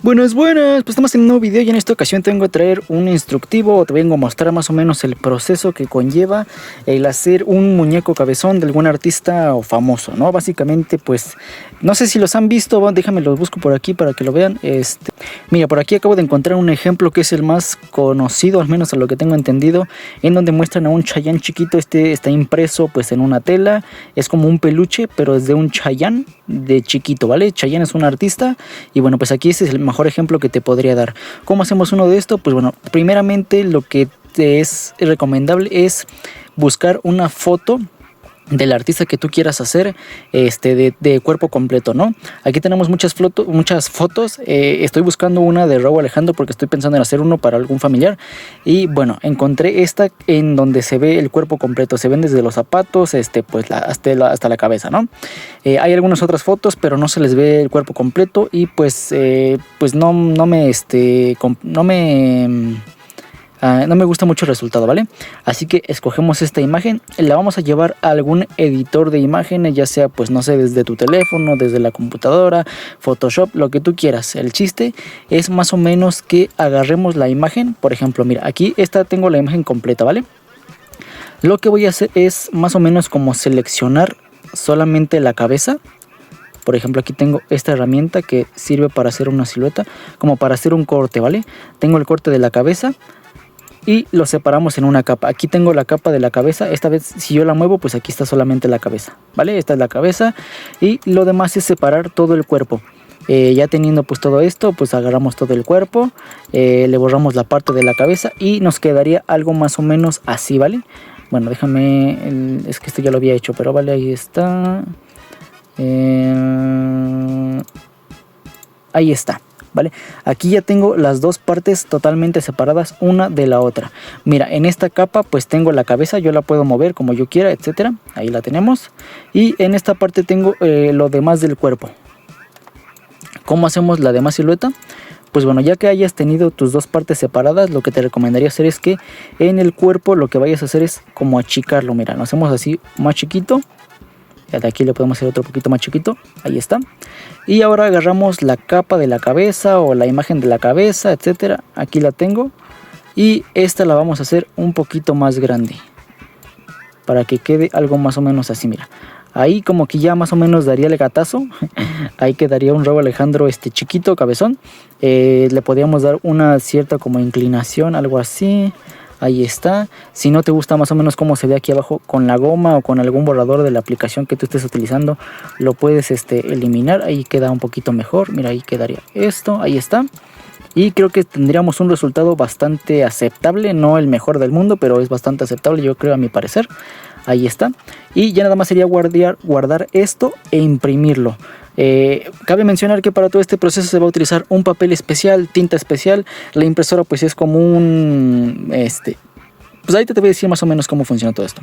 Buenas, buenas, pues estamos en un nuevo video y en esta ocasión te vengo a traer un instructivo, te vengo a mostrar más o menos el proceso que conlleva el hacer un muñeco cabezón de algún artista o famoso, ¿no? Básicamente, pues, no sé si los han visto, déjame los busco por aquí para que lo vean. Mira, por aquí acabo de encontrar un ejemplo que es el más conocido, al menos a lo que tengo entendido, en donde muestran a un Chayanne chiquito, está impreso pues en una tela, es como un peluche, pero es de un Chayanne de chiquito, ¿vale? Chayanne es un artista y bueno, pues aquí ese es el mejor ejemplo que te podría dar. ¿Cómo hacemos uno de esto? Pues bueno, primeramente lo que te es recomendable es buscar una foto del artista que tú quieras hacer de cuerpo completo, ¿no? Aquí tenemos muchas fotos. Estoy buscando una de Rauw Alejandro porque estoy pensando en hacer uno para algún familiar. Y bueno, encontré esta en donde se ve el cuerpo completo. Se ven desde los zapatos pues hasta la cabeza, ¿no? Hay algunas otras fotos, pero no se les ve el cuerpo completo. Y pues no me gusta mucho el resultado, ¿vale? Así que escogemos esta imagen, la vamos a llevar a algún editor de imágenes, ya sea pues no sé, desde tu teléfono, desde la computadora, Photoshop, lo que tú quieras. El chiste es más o menos que agarremos la imagen. Por ejemplo, mira, aquí tengo la imagen completa, ¿vale? Lo que voy a hacer es más o menos como seleccionar solamente la cabeza. Por ejemplo, aquí tengo esta herramienta que sirve para hacer una silueta, como para hacer un corte, ¿vale? Tengo el corte de la cabeza y lo separamos en una capa. Aquí tengo la capa de la cabeza. Esta vez si yo la muevo, pues aquí está solamente la cabeza, ¿vale? Esta es la cabeza y lo demás es separar todo el cuerpo. Ya teniendo pues todo esto, pues agarramos todo el cuerpo, le borramos la parte de la cabeza y nos quedaría algo más o menos así, ¿vale? Bueno, déjame, es que esto ya lo había hecho, pero vale, ahí está. Ahí está. ¿Vale? Aquí ya tengo las dos partes totalmente separadas una de la otra. Mira, en esta capa pues tengo la cabeza, yo la puedo mover como yo quiera, etcétera. Ahí la tenemos. Y en esta parte tengo lo demás del cuerpo. ¿Cómo hacemos la demás silueta? Pues bueno, ya que hayas tenido tus dos partes separadas, lo que te recomendaría hacer es que en el cuerpo lo que vayas a hacer es como achicarlo. Mira, lo hacemos así más chiquito. De aquí le podemos hacer otro poquito más chiquito. Ahí está. Y ahora agarramos la capa de la cabeza o la imagen de la cabeza, etcétera. Aquí la tengo. Y esta la vamos a hacer un poquito más grande, para que quede algo más o menos así, mira. Ahí como que ya más o menos daría el gatazo. Ahí quedaría un Rauw Alejandro chiquito, cabezón. Le podríamos dar una cierta como inclinación, algo así. Ahí está. Si no te gusta más o menos cómo se ve aquí abajo con la goma o con algún borrador de la aplicación que tú estés utilizando, lo puedes eliminar. Ahí queda un poquito mejor. Mira, ahí quedaría esto. Ahí está. Y creo que tendríamos un resultado bastante aceptable. No el mejor del mundo, pero es bastante aceptable, yo creo, a mi parecer. Ahí está. Y ya nada más sería guardar esto e imprimirlo. Cabe mencionar que para todo este proceso se va a utilizar un papel especial, tinta especial. La impresora pues es como un... pues ahorita te voy a decir más o menos cómo funciona todo esto.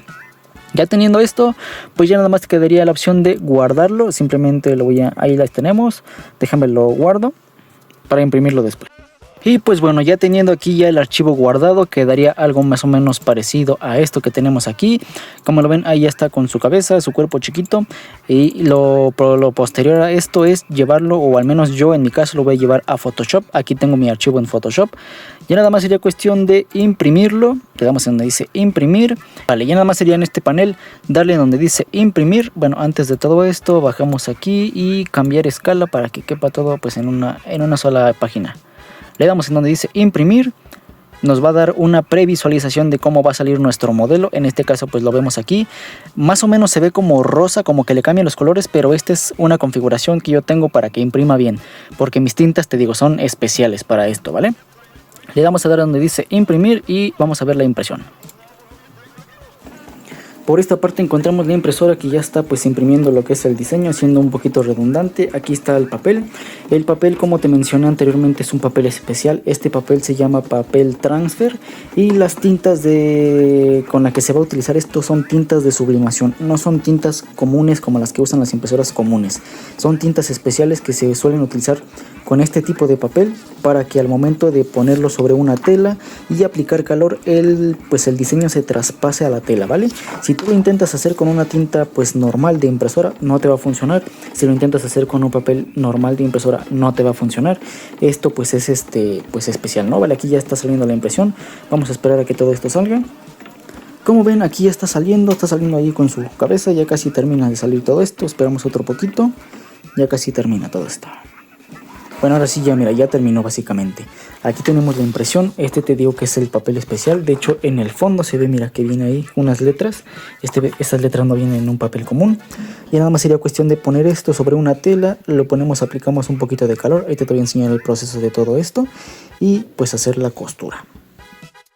Ya teniendo esto, pues ya nada más te quedaría la opción de guardarlo. Simplemente ahí las tenemos. Déjame lo guardo para imprimirlo después. Y pues bueno, ya teniendo aquí ya el archivo guardado, quedaría algo más o menos parecido a esto que tenemos aquí. Como lo ven, ahí ya está con su cabeza, su cuerpo chiquito. Y lo posterior a esto es llevarlo, o al menos yo en mi caso lo voy a llevar a Photoshop. Aquí tengo mi archivo en Photoshop. Ya nada más sería cuestión de imprimirlo. Le damos en donde dice imprimir. Vale, ya nada más sería en este panel darle en donde dice imprimir. Bueno, antes de todo esto bajamos aquí y cambiar escala para que quepa todo pues en una sola página. Le damos en donde dice imprimir, nos va a dar una previsualización de cómo va a salir nuestro modelo. En este caso pues lo vemos aquí, más o menos se ve como rosa, como que le cambian los colores, pero esta es una configuración que yo tengo para que imprima bien, porque mis tintas, te digo, son especiales para esto, ¿vale? Le damos a dar donde dice imprimir y vamos a ver la impresión. Por esta parte encontramos la impresora que ya está pues imprimiendo lo que es el diseño, siendo un poquito redundante. Aquí está el papel. El papel, como te mencioné anteriormente, es un papel especial. Este papel se llama papel transfer y las tintas con las que se va a utilizar esto son tintas de sublimación. No son tintas comunes como las que usan las impresoras comunes. Son tintas especiales que se suelen utilizar con este tipo de papel para que al momento de ponerlo sobre una tela y aplicar calor, pues el diseño se traspase a la tela, ¿vale? Si tú lo intentas hacer con una tinta pues normal de impresora, no te va a funcionar. Si lo intentas hacer con un papel normal de impresora, no te va a funcionar. Esto pues es pues especial, ¿no? Vale, aquí ya está saliendo la impresión. Vamos a esperar a que todo esto salga. Como ven, aquí ya está saliendo ahí con su cabeza. Ya casi termina de salir todo esto. Esperamos otro poquito. Ya casi termina todo esto. Bueno, ahora sí ya, mira, ya terminó básicamente. Aquí tenemos la impresión. Este te digo que es el papel especial. De hecho, en el fondo se ve, mira, que viene ahí unas letras. Estas letras no vienen en un papel común. Y nada más sería cuestión de poner esto sobre una tela. Lo ponemos, aplicamos un poquito de calor. Ahí te voy a enseñar el proceso de todo esto. Y pues hacer la costura.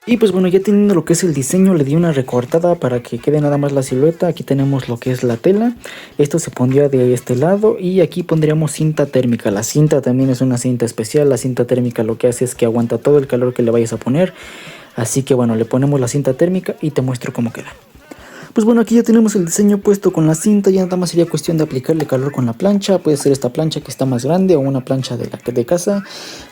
Y pues bueno, ya teniendo lo que es el diseño, le di una recortada para que quede nada más la silueta. Aquí tenemos lo que es la tela. Esto se pondría de este lado y aquí pondríamos cinta térmica. La cinta también es una cinta especial. La cinta térmica lo que hace es que aguanta todo el calor que le vayas a poner. Así que bueno, le ponemos la cinta térmica y te muestro cómo queda. Pues bueno, aquí ya tenemos el diseño puesto con la cinta. Ya nada más sería cuestión de aplicarle calor con la plancha. Puede ser esta plancha que está más grande o una plancha de casa.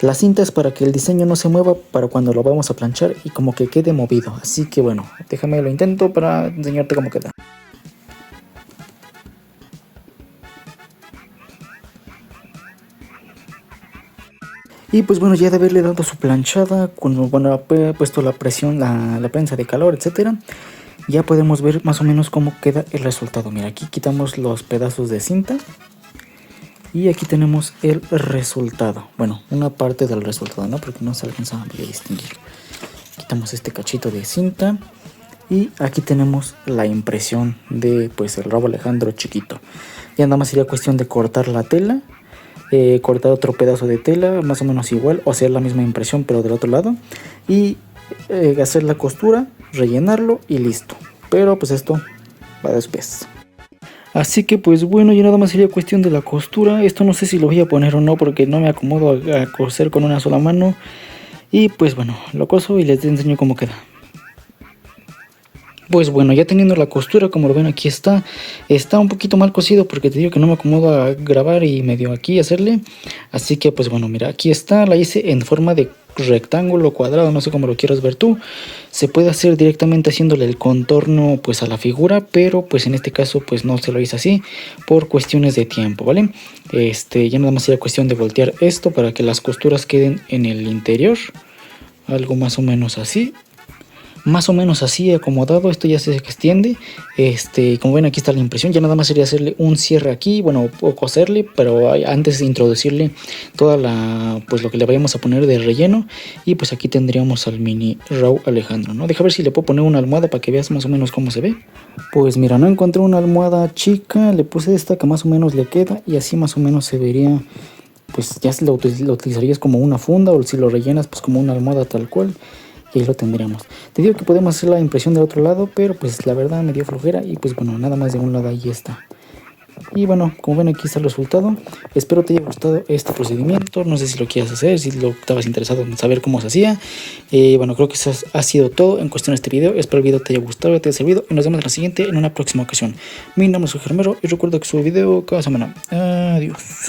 La cinta es para que el diseño no se mueva para cuando lo vamos a planchar y como que quede movido. Así que bueno, déjame lo intento para enseñarte cómo queda. Y pues bueno, ya de haberle dado su planchada, cuando bueno, he puesto la presión, la prensa de calor, etcétera, ya podemos ver más o menos cómo queda el resultado. Mira, aquí quitamos los pedazos de cinta y aquí tenemos el resultado. Bueno, una parte del resultado, ¿no? Porque no se alcanza a distinguir. Quitamos este cachito de cinta y aquí tenemos la impresión de pues el Rauw Alejandro chiquito. Ya nada más sería cuestión de cortar la tela, cortar otro pedazo de tela más o menos igual o hacer la misma impresión pero del otro lado y hacer la costura, rellenarlo y listo. Pero pues esto va después. Así que pues bueno, ya nada más sería cuestión de la costura. Esto no sé si lo voy a poner o no porque no me acomodo a coser con una sola mano. Y pues bueno, lo coso y les enseño cómo queda. Pues bueno, ya teniendo la costura, como lo ven aquí está un poquito mal cosido porque te digo que no me acomodo a grabar y medio aquí hacerle. Así que pues bueno, mira, aquí está, la hice en forma de rectángulo, cuadrado, no sé cómo lo quieras ver tú. Se puede hacer directamente haciéndole el contorno pues a la figura, pero pues en este caso pues no se lo hice así por cuestiones de tiempo, ¿vale? Ya nada más sería cuestión de voltear esto para que las costuras queden en el interior, algo más o menos así. Más o menos así acomodado, esto ya se extiende. Como ven, aquí está la impresión. Ya nada más sería hacerle un cierre aquí, bueno, o coserle, pero antes de introducirle toda pues lo que le vayamos a poner de relleno. Y pues aquí tendríamos al mini Rauw Alejandro, ¿no? Deja ver si le puedo poner una almohada para que veas más o menos cómo se ve. Pues mira, no encontré una almohada chica, le puse esta que más o menos le queda y así más o menos se vería. Pues ya lo utilizarías como una funda o si lo rellenas pues como una almohada tal cual. Y ahí lo tendríamos. Te digo que podemos hacer la impresión del otro lado, pero pues la verdad me dio flojera y pues bueno, nada más de un lado ahí está. Y bueno, como ven aquí está el resultado. Espero te haya gustado este procedimiento. No sé si lo quieras hacer, si lo estabas interesado en saber cómo se hacía. Bueno, creo que eso ha sido todo en cuestión de este video. Espero el video te haya gustado, te haya servido y nos vemos en la siguiente en una próxima ocasión. Mi nombre es Germero y recuerda que subo video cada semana. Adiós.